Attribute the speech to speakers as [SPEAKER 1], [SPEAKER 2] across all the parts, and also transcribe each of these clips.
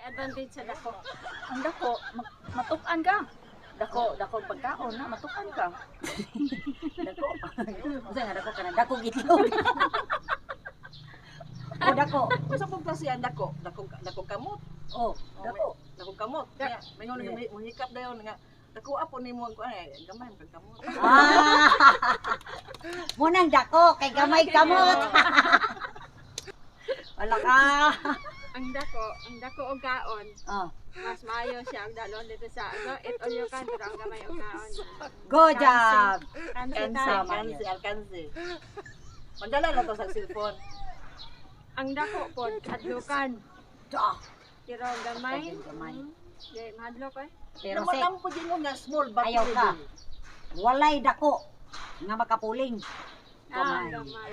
[SPEAKER 1] advantage sa dako.
[SPEAKER 2] Ang dako, matukan ka. Dako pagkaon na, matukan ka.
[SPEAKER 3] Dako. Usa nga dako kana dako gitlog. O dako.
[SPEAKER 4] Usa pong klase ang dako, dako kamot.
[SPEAKER 3] Oh, dako.
[SPEAKER 4] Dako kamot. Kaya mingon nga muhikap dayon nga dako apo nimo ang ay gamay kag kamot.
[SPEAKER 3] Ah. Munang dako kay gamay kamot. Wala ka.
[SPEAKER 1] Ang dako og kaon.
[SPEAKER 3] Oh.
[SPEAKER 1] Mas maayo siya ang dalon dito sa it all you can pero ang gamay og kaon.
[SPEAKER 3] Good job.
[SPEAKER 4] Alkansi. Mandala na to sa cellphone.
[SPEAKER 1] Ang dako pod adlukan.
[SPEAKER 3] Ah.
[SPEAKER 1] Pero ang gamay.
[SPEAKER 3] Gamay.
[SPEAKER 1] Di mahadlok eh.
[SPEAKER 3] Pero
[SPEAKER 4] Naman
[SPEAKER 3] sek,
[SPEAKER 4] ang po din mo nga small battery.
[SPEAKER 3] ayaw ka. Walay dako nga makapuling.
[SPEAKER 1] Ang
[SPEAKER 3] Gamay.
[SPEAKER 1] gamay.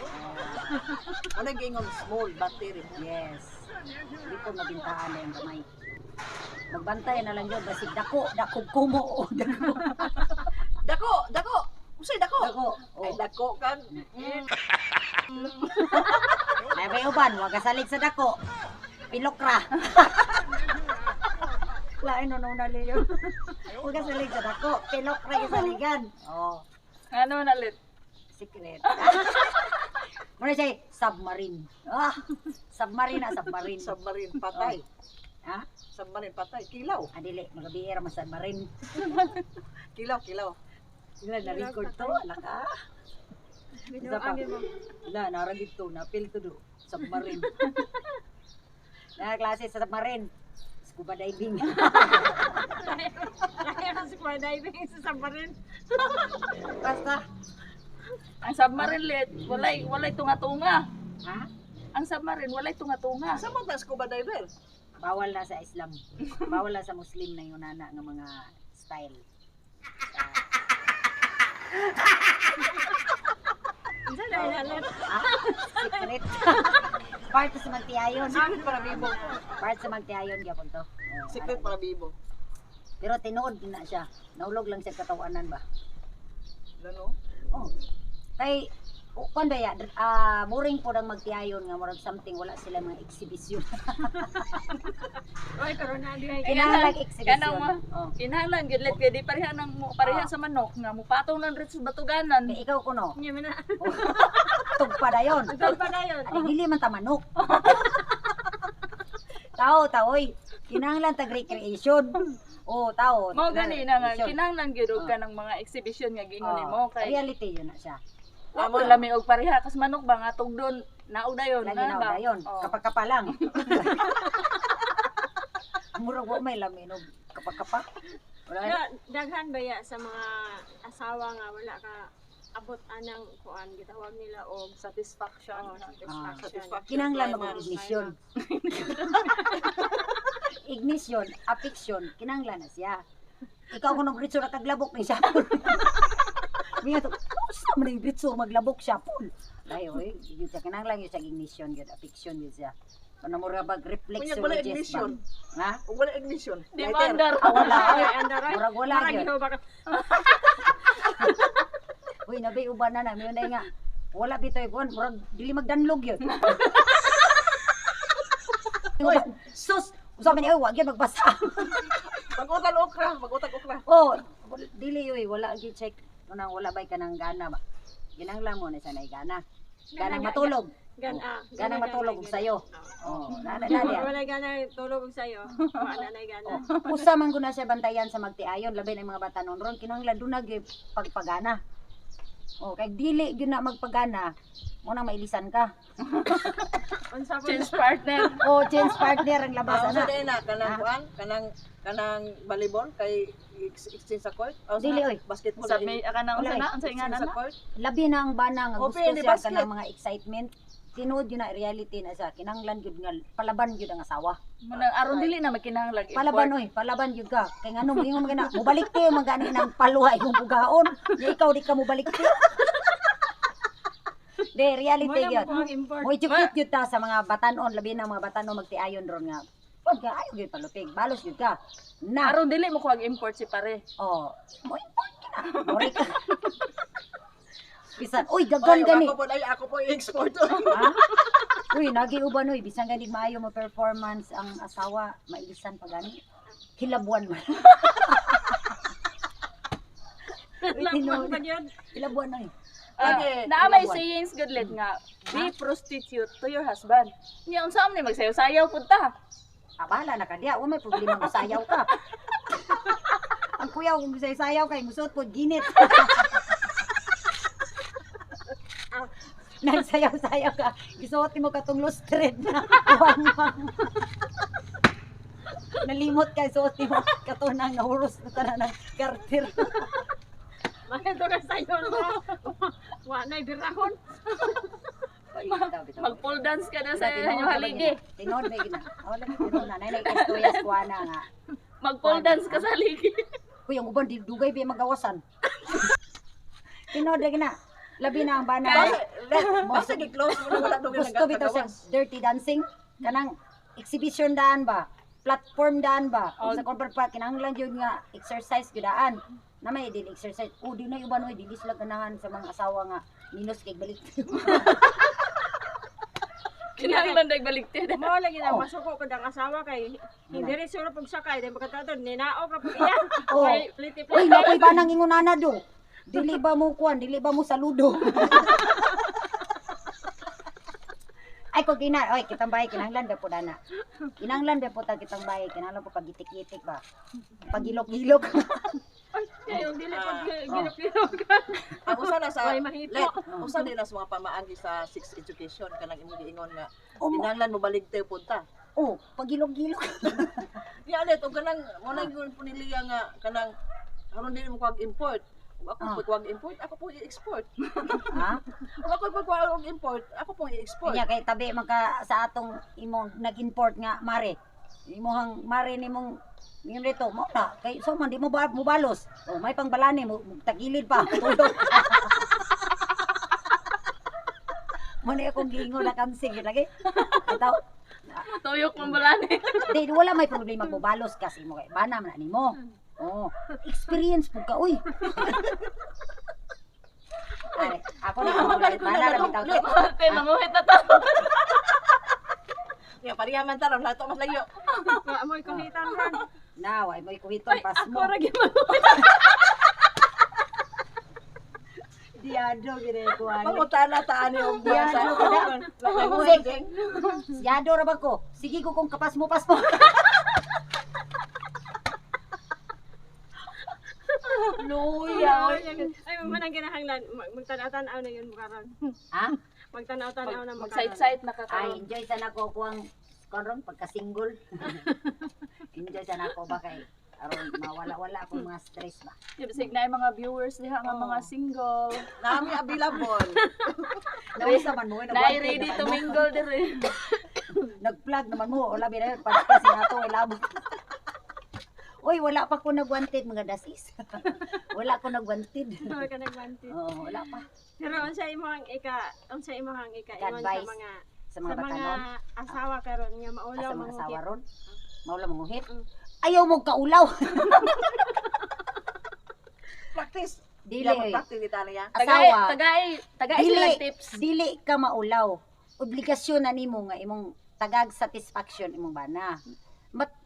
[SPEAKER 4] Ano gingon small battery.
[SPEAKER 3] Yes. Hindi ko mabintaan na yung gamay. Magbantay na lang yun. Basig dako kumo.
[SPEAKER 4] Dako. Usay dako.
[SPEAKER 3] Dako.
[SPEAKER 4] Ay
[SPEAKER 3] Oh.
[SPEAKER 4] dako kan.
[SPEAKER 3] Ay, may uban. Huwag kasalig sa dako. Pilokra. Lain no na liyo. Huwag kasalig sa dako. Pilokra kasaligan. Oh.
[SPEAKER 2] Ano na ulit?
[SPEAKER 3] Secret. Muna siya, submarine. Ah, submarine.
[SPEAKER 4] Submarine patay.
[SPEAKER 3] Ha?
[SPEAKER 4] Submarine patay. Kilaw.
[SPEAKER 3] Adili, magabiira mo submarine.
[SPEAKER 4] Kilaw.
[SPEAKER 3] Sila na-record to, ala ka.
[SPEAKER 1] Binuangin mo.
[SPEAKER 3] Wala, naragit to, napil to do. Submarine. Na klase sa submarine. Scuba diving.
[SPEAKER 1] Kaya na si scuba diving sa submarine.
[SPEAKER 3] Basta.
[SPEAKER 2] Ang submarine lit, walay tunga-tunga.
[SPEAKER 3] Ha?
[SPEAKER 2] Ang submarine, walay tunga-tunga.
[SPEAKER 4] Sa mga scuba diver.
[SPEAKER 3] Bawal na sa Islam. Bawal na sa Muslim na yun nana ng mga style.
[SPEAKER 1] Isa na ilalit.
[SPEAKER 3] Ah, secret. Part sa magtiayon.
[SPEAKER 4] Secret para bibo.
[SPEAKER 3] Part sa magtiayon gyapon to. Oh,
[SPEAKER 4] Secret para bibo.
[SPEAKER 3] pero tinuod din na siya. Naulog lang siya katawanan ba?
[SPEAKER 4] Ano?
[SPEAKER 3] Oh. Kay kung ba ya, muring po ang magtiayon nga murag something wala sila mga exhibition.
[SPEAKER 1] Oy, corona di ay.
[SPEAKER 3] Kinahanglan exhibition.
[SPEAKER 2] Kanang mo,
[SPEAKER 3] Oh.
[SPEAKER 2] kinahanglan gid lit kay di pareha nang pareha sa manok nga mupatong lang rit sa batuganan.
[SPEAKER 3] Kay ikaw kuno.
[SPEAKER 1] Nya man na.
[SPEAKER 3] Tugpa dayon.
[SPEAKER 1] Ang tawag pa na yun.
[SPEAKER 3] Ay dili man ta manok. Tao, oy. Kinahanglan tag recreation. Oh, tao.
[SPEAKER 2] Mao gani na nga
[SPEAKER 3] recreation.
[SPEAKER 2] kinahanglan gyud og kanang mga exhibition nga giingon nimo kay
[SPEAKER 3] reality yun na siya.
[SPEAKER 2] wala lami og pareha kas manok ba nga tugdon naog dayon
[SPEAKER 3] Lagi na
[SPEAKER 2] ba?
[SPEAKER 3] dayon.
[SPEAKER 2] Oh.
[SPEAKER 3] Kapag-kapa lang. Murag wa may lamin og kapag-kapa. Wala.
[SPEAKER 1] Pero daghan ba ya sa mga asawa nga wala ka abot anang kuan gitawag nila og
[SPEAKER 2] Satisfaction.
[SPEAKER 1] satisfaction.
[SPEAKER 3] Kinahanglan mag ignition. Ignition, affection, kinahanglan na siya. Ikaw kung nag-ritso na kaglabok ni siya. Mga to, sa man yung ritso maglabok siya pool. Dahil oy, yun siya kinahanglan yun siya ignition yun, affection yun siya. Kung mura bag
[SPEAKER 4] Kunya
[SPEAKER 3] reflexologist
[SPEAKER 4] wala
[SPEAKER 3] ba?
[SPEAKER 4] ignition.
[SPEAKER 3] Ha?
[SPEAKER 4] Kung wala ignition.
[SPEAKER 2] Di
[SPEAKER 4] lighter.
[SPEAKER 2] mandar.
[SPEAKER 3] Wala.
[SPEAKER 1] Ay, andaray.
[SPEAKER 3] Murag wala
[SPEAKER 1] Parang
[SPEAKER 3] yun.
[SPEAKER 1] iho baka.
[SPEAKER 3] Uy, nabi uban na na, mayroon nga. Wala bitoy kuan, murag dili magdanlog yun.
[SPEAKER 4] Uy.
[SPEAKER 3] Sus, usabi niya, wag yun magbasa.
[SPEAKER 4] Pag-utal okra.
[SPEAKER 3] Oh, dili yoy, wala gyud check. Kunang wala bay ka ng gana ba? Ginanglan mo na siya na gana. Ganang matulog. Ganang matulog og sayo. Oh, nana na
[SPEAKER 1] Wala gana tulog og sayo. Wala na gana.
[SPEAKER 3] Usa man guna siya bantayan sa magtiayon, labi ng mga bata noon ron kinahanglan dunag pagpagana. Oh, kay dili gyud na magpagana, mo nang mailisan ka.
[SPEAKER 1] Unsa po?
[SPEAKER 2] Change partner.
[SPEAKER 3] Oh, change partner ang labas
[SPEAKER 4] Sa
[SPEAKER 3] ana.
[SPEAKER 4] din na kanang kuan, kanang volleyball kay exchange sa court.
[SPEAKER 3] Dili, oy.
[SPEAKER 4] Basketball.
[SPEAKER 2] Sa may kanang
[SPEAKER 3] Wala,
[SPEAKER 2] unsa na unsa nga
[SPEAKER 4] exchange sa
[SPEAKER 2] na?
[SPEAKER 4] court.
[SPEAKER 3] Labi na ang bana nga
[SPEAKER 4] Oh,
[SPEAKER 3] gusto
[SPEAKER 4] pwede,
[SPEAKER 3] siya
[SPEAKER 4] basket.
[SPEAKER 3] kanang mga excitement. Tinuod yun na reality na siya. Kinahanglan gyud nga palaban gyud ang asawa.
[SPEAKER 2] Munang aron dili na makinahanglan.
[SPEAKER 3] Palaban oy, palaban gyud ka. Kay ngano mo ingon magana, mobalik ti magani nang paluha imong bugaon. Ya ikaw di ka mobalik ti. De reality
[SPEAKER 1] Wala
[SPEAKER 3] gyud.
[SPEAKER 1] mo ang import.
[SPEAKER 3] Mo ichukit gyud ta sa mga batanon, labi na mga batanon magtiayon ron nga. Pag ka ayo gyud palupig, balos gyud ka. Na.
[SPEAKER 2] Aron dili mo kuwag import si pare.
[SPEAKER 3] Oh, mo import ka na. Ori ka. Bisan, uy,
[SPEAKER 4] Oy,
[SPEAKER 3] dagan gani.
[SPEAKER 4] ako po i-export.
[SPEAKER 3] Ha? Uy, nagiuban oy, bisan gani maayo mo performance ang asawa, mailisan pa gani. Hilabuan man.
[SPEAKER 1] Labuan pa yun.
[SPEAKER 3] Hilabuan oy.
[SPEAKER 4] Okay,
[SPEAKER 2] Naamay
[SPEAKER 3] ilawan.
[SPEAKER 2] sayings goodlet nga, be prostitute to your husband. Nya unsa man ni magsayaw-sayaw pud ta.
[SPEAKER 3] Ah, bahala na ka diya. Wa may problema kung sayaw ka. Ang kuya kung sayaw kay musot po ginit. Nagsayaw-sayaw ka. Isuot mo katong lustred na. Wang-wang. Nalimot ka, isuot mo katunang nahuros na tanan ng kartir.
[SPEAKER 1] Bakit ito ka sa'yo na? Wanay birahon.
[SPEAKER 2] Mag pole dance ka na sa inyo haligi.
[SPEAKER 3] Tinod na gina. Wala mo tinod na. Nanay istorya kuana nga.
[SPEAKER 2] Mag pole dance ka sa haligi.
[SPEAKER 3] Kuya, ang uban, dugay biya magawasan. Tinod na gina. Labi na ang bana.
[SPEAKER 4] Basta gi-close mo na wala daw
[SPEAKER 3] Gusto bitaw sa dirty dancing. Kanang exhibition daan ba? Platform daan ba? Kung sa corporate park, kinahanglan yun nga exercise gudaan. Na may din exercise. O, di na iban, di sila ganahan sa mga asawa nga minus kay balik.
[SPEAKER 2] Kinahanglan dag baligtad.
[SPEAKER 1] Mo lagi na masuko ko ang asawa kay hindi rin sura pag sakay dahil pagkataon ninao ka pag iyan.
[SPEAKER 3] Oh.
[SPEAKER 1] Kay pliti
[SPEAKER 3] Uy, nakoy ba nang ingunana do? Dili ba mo kuan? Dili ba mo saludo? Ay ko gina, oy kitang bahay kinahanglan ba po dana. Kinahanglan ba po ta kitang bahay, kinahanglan po pagitik-itik ba. Pagilok-gilok.
[SPEAKER 1] yung dili pag gilok-gilok ka.
[SPEAKER 4] Ako sana sa
[SPEAKER 1] Ay, mahito.
[SPEAKER 4] usa din na sa mga pamaagi sa sex education kanang imong giingon nga
[SPEAKER 3] Oh,
[SPEAKER 4] kinahanglan mo baligtay punta.
[SPEAKER 3] oh, pagilok-gilok.
[SPEAKER 4] Di alit og kanang mo nang gyud po niliya nga kanang aron din mo kag import. Ako po kuwag import, ako po i-export.
[SPEAKER 3] Ha?
[SPEAKER 4] Ako po kuwag import, ako po i-export.
[SPEAKER 3] Kanya kay tabi magka sa atong imong nag-import nga mare. Imong mare nimong yun rito mo na kay so man di mo mo balos. Oh, may pangbalani mo tagilid pa. Tudok. Mani akong giingon na kamsing lagi. Itaw.
[SPEAKER 2] Tuyok man balani.
[SPEAKER 3] Di wala may problema mo balos kasi mo kay bana man na nimo. Oh, experience po ka uy. Ay, ako na ako bana ra bitaw.
[SPEAKER 2] Kay manguhit na to.
[SPEAKER 4] Nga pariya man taron lato mas layo.
[SPEAKER 1] Amoy kuhitan ron.
[SPEAKER 3] Na, way mo ikuhiton pas mo.
[SPEAKER 2] Ako ra gimanguhit.
[SPEAKER 3] Diado gire ko ani.
[SPEAKER 4] Pangutana ta ani og buwan sa
[SPEAKER 3] Yan, wala.
[SPEAKER 4] Nanguhit.
[SPEAKER 3] Siyado ra ba ko? Sige ko kung kapas mo.
[SPEAKER 4] Luya.
[SPEAKER 1] Ay, manang kinahanglan. Magtanaw-tanaw na yun karon.
[SPEAKER 3] Ha?
[SPEAKER 1] Magtanaw-tanaw na
[SPEAKER 2] Mag-side-side na ka
[SPEAKER 3] Ay,
[SPEAKER 2] karon.
[SPEAKER 3] enjoy sana ko kuang karon pagka-single. Enjoy sana ko ba kay aron mawala-wala akong mga stress ba.
[SPEAKER 2] Bisig na yung mga viewers diha nga mga single.
[SPEAKER 4] Nami available.
[SPEAKER 3] Nausa man mo,
[SPEAKER 2] Na ready to mingle dire.
[SPEAKER 3] Nag-plug naman mo, wala bira podcast nga to, ilabot. Uy, wala pa ko nag-wanted mga dasis. Wala ko nag-wanted.
[SPEAKER 1] Wala ka nagwanti.
[SPEAKER 3] Oo, wala pa.
[SPEAKER 1] Pero unsa imong ika iwan sa
[SPEAKER 3] Advice
[SPEAKER 1] mga
[SPEAKER 3] sa mga batanon.
[SPEAKER 1] asawa karon nga maulaw
[SPEAKER 3] Sa mga asawa
[SPEAKER 1] manguhit.
[SPEAKER 3] ron. Maula manguhit.
[SPEAKER 1] Mm.
[SPEAKER 3] Ayaw mo kaulaw.
[SPEAKER 4] Practice.
[SPEAKER 3] Dili.
[SPEAKER 4] Dili practice kita niya.
[SPEAKER 3] Asawa.
[SPEAKER 2] Tagay sila tips.
[SPEAKER 3] Dili ka maulaw. Obligasyon na nimo nga imong tagag satisfaction imong bana.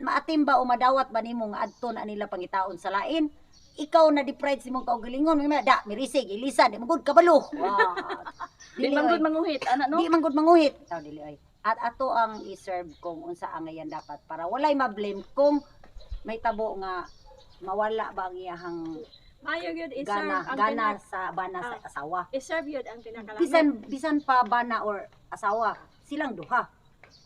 [SPEAKER 3] Maatim ba o madawat ba nimo nga adto na nila pangitaon sa lain? Ikaw na deprived sa imong kaugalingon, mga da, mirisig, ilisa, di magud kabalo. Wow.
[SPEAKER 2] Di man gud manguhit ana no.
[SPEAKER 3] Di man gud manguhit. Taw dili ay. At ato ang i-serve kung unsa ang ngayon dapat para walay ma-blame kung may tabo nga mawala ba ang iyahang
[SPEAKER 1] Mayo gyud i-serve
[SPEAKER 3] gana sa bana sa asawa.
[SPEAKER 1] i-serve yun ang pinakalamig.
[SPEAKER 3] Bisan pa bana or asawa, silang duha.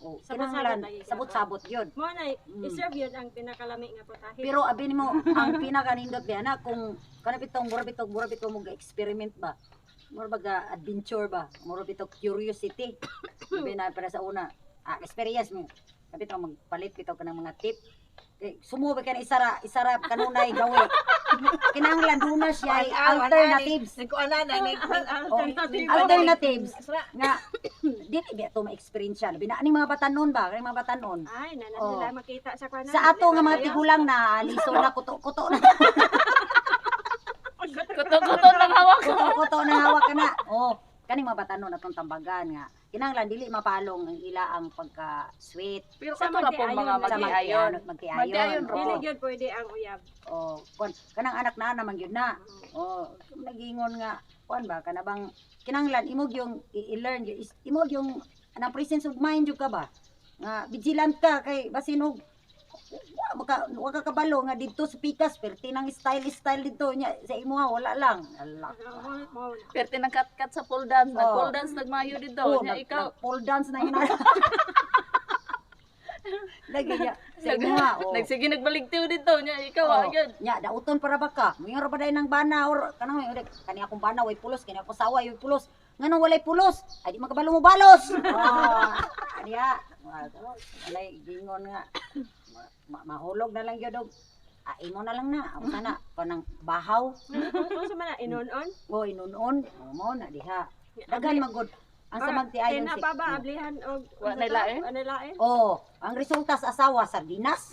[SPEAKER 3] O,
[SPEAKER 1] Sabot-sabot
[SPEAKER 3] kinahanglan,
[SPEAKER 1] lagi ka.
[SPEAKER 3] sabot-sabot yun.
[SPEAKER 1] Mo na i-serve yun ang pinakalamig nga putahe.
[SPEAKER 3] Pero abin mo, ang pinakanindot ba na kung kanapitong mura bitong mo ga-experiment ba? Mura ba ga-adventure ba? Mura bitong curiosity. Sabi na para sa una, experience mo. Kapitong magpalit bitong ka ng mga tip. Sumubi ka na isara kanunay gawi. Kinahanglan doon na siya ay alternatives.
[SPEAKER 4] Nagkuana na
[SPEAKER 3] Alternatives nga dili ba to ma-experience siya. Binaaning mga batanon ba? Kani mga batanon.
[SPEAKER 1] Ay, nanan
[SPEAKER 3] Oh.
[SPEAKER 1] nila makita sa kwanan.
[SPEAKER 3] Sa ato nga mga tigulang na liso na kuto na.
[SPEAKER 2] Kuto-kuto lang hawak.
[SPEAKER 3] Kuto na hawak ka na. Oh, kaning mga batanon atong tambagan nga kinahanglan dili mapalong ang ila ang pagka-sweet.
[SPEAKER 2] Pero
[SPEAKER 1] Sa
[SPEAKER 2] kato na po
[SPEAKER 1] magtiayon
[SPEAKER 2] mga
[SPEAKER 1] na
[SPEAKER 3] Sa
[SPEAKER 2] mag-iayon.
[SPEAKER 3] magtiayon.
[SPEAKER 2] Magtiayon,
[SPEAKER 3] oo.
[SPEAKER 1] Dili gyud pwede ang uyab.
[SPEAKER 3] Oh, kon kanang anak na naman yun na. Oh, nagingon nga kuan ba kana bang kinahanglan imog yung i-learn imog yung anang presence of mind jud ka ba? Nga vigilant ka kay basin og wa ka kabalo nga didto sa pikas perti nang style dito nya sa imuha wala lang. Allah.
[SPEAKER 1] Mao.
[SPEAKER 2] Pero tinangkat-kat sa pole dance,
[SPEAKER 3] Oh.
[SPEAKER 2] nag-pole dance, nagmayo dito.
[SPEAKER 3] Oh,
[SPEAKER 2] Nya, ikaw,
[SPEAKER 3] pole dance na yun. Lagi niya sa imuha. Oh.
[SPEAKER 2] nagsige nagbaligtiw dito. Nya, ikaw,
[SPEAKER 3] Oh,
[SPEAKER 2] ayun.
[SPEAKER 3] nya dauton para ba ka? Mayroon pa dai nang bana or kanang kani akong bana way pulos, kani ako sawa way pulos. Nganong walay pulos? Ay di magkabalo mo balos. Oh, kaniya. Walay gingon nga. Mahulog na lang gyud og imo na lang na. Amo na kanang bahaw.
[SPEAKER 1] Ano man na inon-on?
[SPEAKER 3] O inunon. Mo na diha. Daghan magod ang sa magtiayon
[SPEAKER 1] Kaya pa ba ablihan og
[SPEAKER 2] Wa na lain?
[SPEAKER 1] Wa na lain?
[SPEAKER 3] Oh, ang resulta sa asawa sardinas.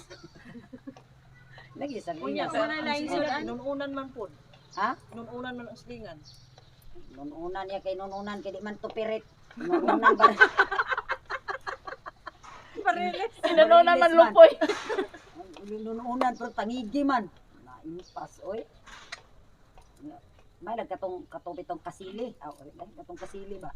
[SPEAKER 3] Lagi
[SPEAKER 1] Unya,
[SPEAKER 3] sardinas.
[SPEAKER 1] wala lain sudan.
[SPEAKER 4] Nununan man po.
[SPEAKER 3] Ha?
[SPEAKER 4] Nununan man ang slingan.
[SPEAKER 3] Nununan ya kay nununan kay di man tupirit. Nununan ba?
[SPEAKER 1] Pareles.
[SPEAKER 2] Sinano naman lupoy.
[SPEAKER 3] Nununan pero tangigi man. Naimpas oy. May nagkatong katong kasili. Katong kasili ba?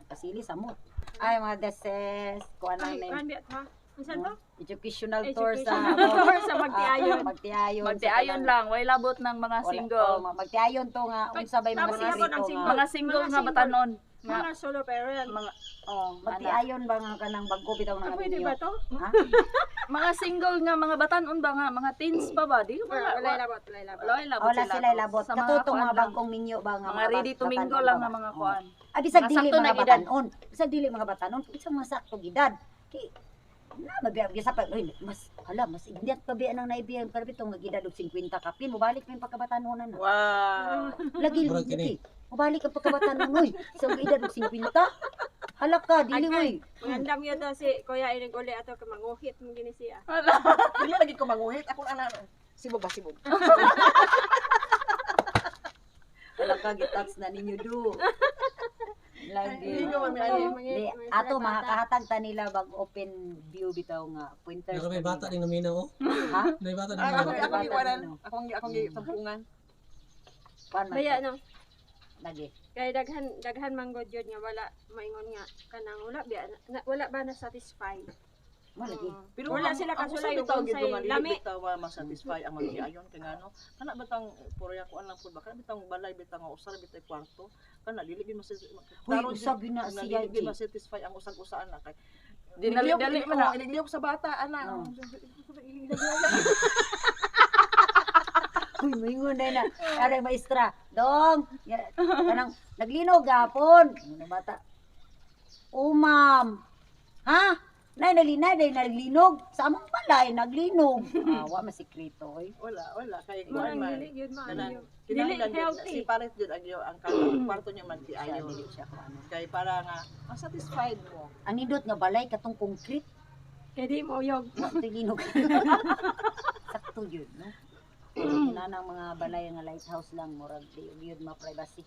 [SPEAKER 3] Kasili samot. Ay mga deses, kuan
[SPEAKER 1] Ay,
[SPEAKER 3] na
[SPEAKER 1] kan biya ha. Unsan to?
[SPEAKER 3] educational tour sa
[SPEAKER 1] Tour sa magtiayon.
[SPEAKER 3] magtiayon.
[SPEAKER 2] Magtiayon lang, way labot ng mga single.
[SPEAKER 3] Magtiayon to nga unsa bay mga
[SPEAKER 1] Tapos
[SPEAKER 3] sirito
[SPEAKER 1] hapon ang
[SPEAKER 3] nga.
[SPEAKER 1] single.
[SPEAKER 2] Mga single
[SPEAKER 1] Mga
[SPEAKER 2] nga
[SPEAKER 1] single.
[SPEAKER 2] batanon. Nga,
[SPEAKER 1] Mga solo parent.
[SPEAKER 2] mga,
[SPEAKER 3] Magtiayon ba nga kanang bagko bitaw
[SPEAKER 1] Ah,
[SPEAKER 3] nga
[SPEAKER 1] pwede
[SPEAKER 3] ninyo?
[SPEAKER 1] ba to?
[SPEAKER 3] Ha?
[SPEAKER 2] mga single nga, mga batanon ba nga, mga teens pa ba? Di ba?
[SPEAKER 1] Wala labot, wala labot.
[SPEAKER 2] Wala labot
[SPEAKER 3] Wala sila labot.
[SPEAKER 2] Sa
[SPEAKER 3] Katutong
[SPEAKER 2] kuan
[SPEAKER 3] mga
[SPEAKER 2] lang.
[SPEAKER 3] bagkong minyo ba nga
[SPEAKER 2] Mga ready to mingle lang na mga kuan.
[SPEAKER 3] Ah, bisag
[SPEAKER 2] Mga
[SPEAKER 3] dili
[SPEAKER 2] sakto
[SPEAKER 3] mga
[SPEAKER 2] na edad.
[SPEAKER 3] batanon. Bisag dili mga batanon, isang mga sakto gidad. Ki na mabiyag sa pa mas ignat pa biya nang naibiyang pero bitong nagidad og 50 kapin mobalik man pagkabatanon na.
[SPEAKER 4] Wow.
[SPEAKER 3] Lagi
[SPEAKER 5] Murag
[SPEAKER 3] lagi. Mobalik ka pagkabatanon oy. Sa edad og 50. Hala ka dili oy.
[SPEAKER 1] Mangandam yun to si Kuya Iring uli ato ka manguhit mo gini siya.
[SPEAKER 4] Dili lagi ko manguhit. Ako na sibog ba sibog.
[SPEAKER 3] Wala ka gitats na ninyo do. Lagi.
[SPEAKER 4] Hindi ko man
[SPEAKER 3] Di, ato makakahatag ta nila bag open view bitaw nga pointers.
[SPEAKER 5] Pero may bata din naminaw, oh.
[SPEAKER 3] Ha?
[SPEAKER 5] May bata din
[SPEAKER 4] Ako
[SPEAKER 5] naminaw.
[SPEAKER 4] ako giwanan. Akong gitampungan.
[SPEAKER 3] Pan man.
[SPEAKER 1] Baya no.
[SPEAKER 3] Lagi.
[SPEAKER 1] Kay daghan man god yun nga wala maingon nga kanang wala biya wala ba na satisfy.
[SPEAKER 3] Malagi.
[SPEAKER 4] Pero
[SPEAKER 1] Wala sila kasulay
[SPEAKER 4] bitaw
[SPEAKER 1] kung
[SPEAKER 4] gid
[SPEAKER 1] say
[SPEAKER 4] nga
[SPEAKER 1] lami.
[SPEAKER 4] dili bitaw ma-satisfy ang mag-iayon kay ngano. Kana batang purya ko lang pud ba kana bitang balay bitang nga usar bitay kwarto. Kana dili gid
[SPEAKER 3] Huy, usab yun na siya,
[SPEAKER 4] Dili gid
[SPEAKER 3] G.
[SPEAKER 4] ma-satisfy ang usag-usaan na kay
[SPEAKER 2] Dinali-dali man na.
[SPEAKER 4] Iligliyok sa bata ana.
[SPEAKER 3] Oh. Uy, mingon na na. Aray maestra. Dong, kanang naglinog gapon. Ano bata? Oh, ma'am. Ha? Nay naglinog. Sa among balay naglinog. Wa masikreto oy.
[SPEAKER 4] Wala kay
[SPEAKER 1] Murang
[SPEAKER 4] kuan man.
[SPEAKER 1] dili yun man.
[SPEAKER 4] Kanang
[SPEAKER 1] Dili
[SPEAKER 4] kinahanglan gyud
[SPEAKER 1] healthy.
[SPEAKER 4] si pares jud ang kwarto niya man
[SPEAKER 3] Siya
[SPEAKER 4] ayo.
[SPEAKER 3] dili siya ko ano.
[SPEAKER 4] Kay para nga satisfied mo.
[SPEAKER 3] Ang nindot nga balay katong concrete.
[SPEAKER 1] Kay di mo yog.
[SPEAKER 3] Wa to'y linog. Sakto yun, no? Kinanang mga balay nga lighthouse lang murag di yun ma-privacy.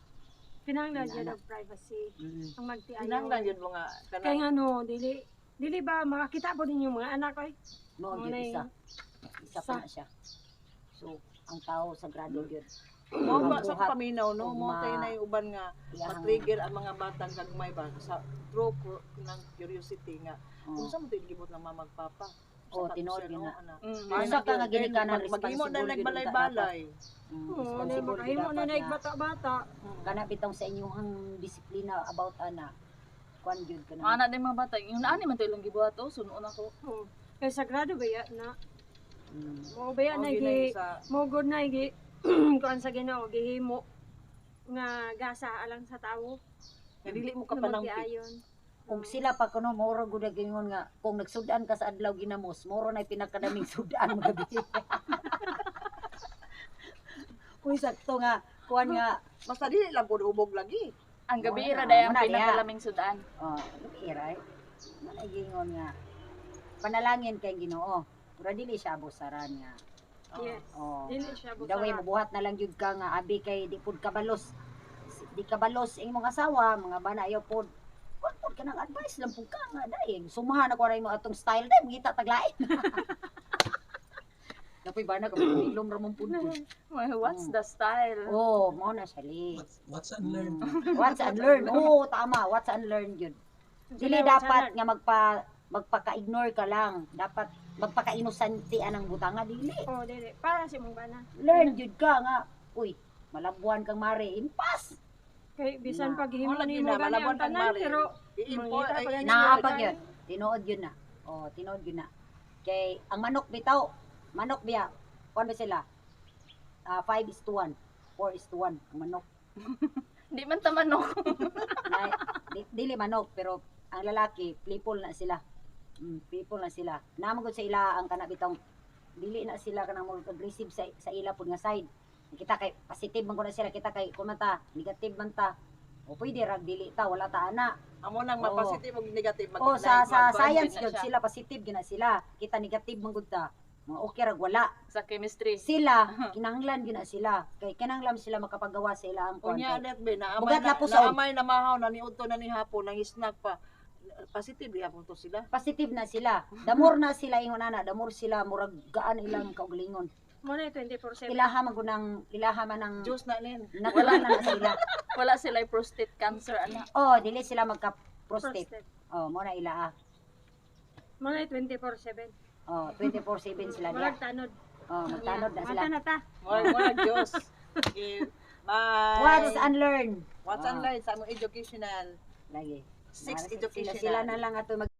[SPEAKER 1] Kinahanglan
[SPEAKER 3] Wala
[SPEAKER 1] yun
[SPEAKER 3] na.
[SPEAKER 1] ang privacy.
[SPEAKER 3] Mm.
[SPEAKER 1] Ang magtiayon.
[SPEAKER 4] Kinahanglan jud mo nga
[SPEAKER 1] Kaya
[SPEAKER 4] kanang
[SPEAKER 1] nga no, dili ba makakita po ninyo mga anak ko?
[SPEAKER 3] Mao
[SPEAKER 1] Mo
[SPEAKER 3] yun
[SPEAKER 1] na
[SPEAKER 3] isa. Isa
[SPEAKER 1] Sa-
[SPEAKER 3] pa na siya. So, ang tao sagrado yun.
[SPEAKER 4] mo ba
[SPEAKER 3] Ang
[SPEAKER 4] sa
[SPEAKER 3] buhat,
[SPEAKER 4] paminaw no mo
[SPEAKER 3] ugma.
[SPEAKER 4] tay na uban nga
[SPEAKER 3] Iyang-
[SPEAKER 4] ma-trigger ang mga batang gagmay ba sa through ng curiosity nga
[SPEAKER 3] Oh.
[SPEAKER 4] unsa mo tay gibot ng mamagpapa.
[SPEAKER 3] Oh, tinuod yun na.
[SPEAKER 2] Mm.
[SPEAKER 3] Asa ka nga ginikanan
[SPEAKER 4] Maghimo na
[SPEAKER 3] responsible
[SPEAKER 4] nagbalay-balay.
[SPEAKER 1] Oo,
[SPEAKER 3] Responsible
[SPEAKER 1] makahimo
[SPEAKER 3] gyud
[SPEAKER 1] na
[SPEAKER 3] dapat
[SPEAKER 1] naig
[SPEAKER 3] nga.
[SPEAKER 1] bata-bata.
[SPEAKER 3] Kana bitong sa inyong disiplina about ana. Kuan gyud kana.
[SPEAKER 2] Ana din mga bata. Yung naani man tayo lang gibuhat to. Sunoon ako.
[SPEAKER 1] Oo. Kay sagrado ba ya na?
[SPEAKER 3] Mm.
[SPEAKER 1] Mo ba ya na gi mo good na gi kuan sa Ginoo gihimo nga gasa alang sa tawo.
[SPEAKER 4] Dili mo
[SPEAKER 1] Nga
[SPEAKER 4] kapanangki.
[SPEAKER 1] magtiayon.
[SPEAKER 3] Kung sila pa kuno moro gud gingon nga kung nagsudan ka sa adlaw ginamos, moro na pinakadaming sudan mo gabi. Uy sakto nga kuan nga
[SPEAKER 4] Basta dili lang pud ubog lagi.
[SPEAKER 2] Ang gabi
[SPEAKER 3] Wala,
[SPEAKER 2] ra day ang
[SPEAKER 3] wala,
[SPEAKER 2] pinakalaming sudan.
[SPEAKER 3] iray. Gingon nga panalangin kay Ginoo. Pero dili siya abusaran nga.
[SPEAKER 1] Yes.
[SPEAKER 3] Oh.
[SPEAKER 1] Dili siya
[SPEAKER 3] Daway
[SPEAKER 1] busa.
[SPEAKER 3] mabuhat na lang jud ka nga abi kay di pud kabalos. di kabalos ang imong asawa, mga bana ayaw pod. Kuan pod kanang advice lang pud ka nga dai. Sumahan ako ray mo atong style dai, mangita taglain. Napoy bana ka ilom ra mong pud.
[SPEAKER 2] What's the style?
[SPEAKER 3] Oh, mo na siya li.
[SPEAKER 5] What's unlearned?
[SPEAKER 3] What's unlearn? Oo, tama. What's unlearn yun. Dili dapat nga magpaka-ignore ka lang. Dapat magpaka-inosente anang butanga dili.
[SPEAKER 1] Oh, dili. Para si mong bana.
[SPEAKER 3] Learn jud ka nga. Uy, malabuan kang mare. Impas.
[SPEAKER 1] Kay bisan
[SPEAKER 3] Na.
[SPEAKER 1] pag himo
[SPEAKER 4] Wala
[SPEAKER 1] nimo
[SPEAKER 4] gina,
[SPEAKER 1] gani
[SPEAKER 4] malabon
[SPEAKER 1] ang
[SPEAKER 4] kang
[SPEAKER 1] tanan
[SPEAKER 4] mari.
[SPEAKER 1] pero
[SPEAKER 4] I-import
[SPEAKER 1] mangita
[SPEAKER 4] ay
[SPEAKER 1] pa gani
[SPEAKER 3] Naapag
[SPEAKER 1] sila.
[SPEAKER 3] yun. Tinuod yun na. Oh, tinuod yun na. Kay ang manok bitaw, manok biya. Kuan ba sila? 5:1. 4:1 ang manok.
[SPEAKER 2] Di man ta manok.
[SPEAKER 3] Na, dili manok pero ang lalaki playful na sila. Playful na sila. Namagod sa ila ang kana bitong dili na sila kanang mo aggressive sa ila pud nga side. Kita kay positive man ko na sila, kita kay kun man ta negative man ta. O pwede rag dili ta wala ta ana.
[SPEAKER 4] amo nang
[SPEAKER 3] Oo.
[SPEAKER 4] ma-positive ug negative
[SPEAKER 3] O sa science
[SPEAKER 2] na
[SPEAKER 3] gyud
[SPEAKER 2] siya.
[SPEAKER 3] sila positive gina sila. Kita negative man gud ta. Mga okay rag wala.
[SPEAKER 2] Sa chemistry.
[SPEAKER 3] Sila kinahanglan gina sila. Kay kinahanglan sila makapagawa sa ila ang
[SPEAKER 4] Unya
[SPEAKER 3] content.
[SPEAKER 4] net be na
[SPEAKER 3] Bugat na pusaw.
[SPEAKER 4] amay na mahaw na niudto na ni hapon nang snack pa. Positive gyapon to sila.
[SPEAKER 3] Positive na sila. Damor na sila ingon ana, damor sila murag gaan ilang kaugalingon.
[SPEAKER 1] Mo na 24/7.
[SPEAKER 3] Ilaha man gunang ilaha man ng
[SPEAKER 4] Juice na nin.
[SPEAKER 3] natural na sila.
[SPEAKER 2] Wala sila prostate cancer ana.
[SPEAKER 3] Oh, dili sila magka-prostate.
[SPEAKER 1] Prostate.
[SPEAKER 3] Oh, mo na ila.
[SPEAKER 1] Mo na 24/7.
[SPEAKER 3] Oh, 24/7 sila diya.
[SPEAKER 1] Murag tanod.
[SPEAKER 3] Oh, magtanod na sila.
[SPEAKER 1] Mata na ta.
[SPEAKER 4] Mo Diyos. Okay. Bye.
[SPEAKER 3] What's unlearn?
[SPEAKER 4] What's
[SPEAKER 3] Ah.
[SPEAKER 4] unlearned sa among educational
[SPEAKER 3] Lagi.
[SPEAKER 4] six
[SPEAKER 3] Sila
[SPEAKER 4] educational.
[SPEAKER 3] sila na lang ato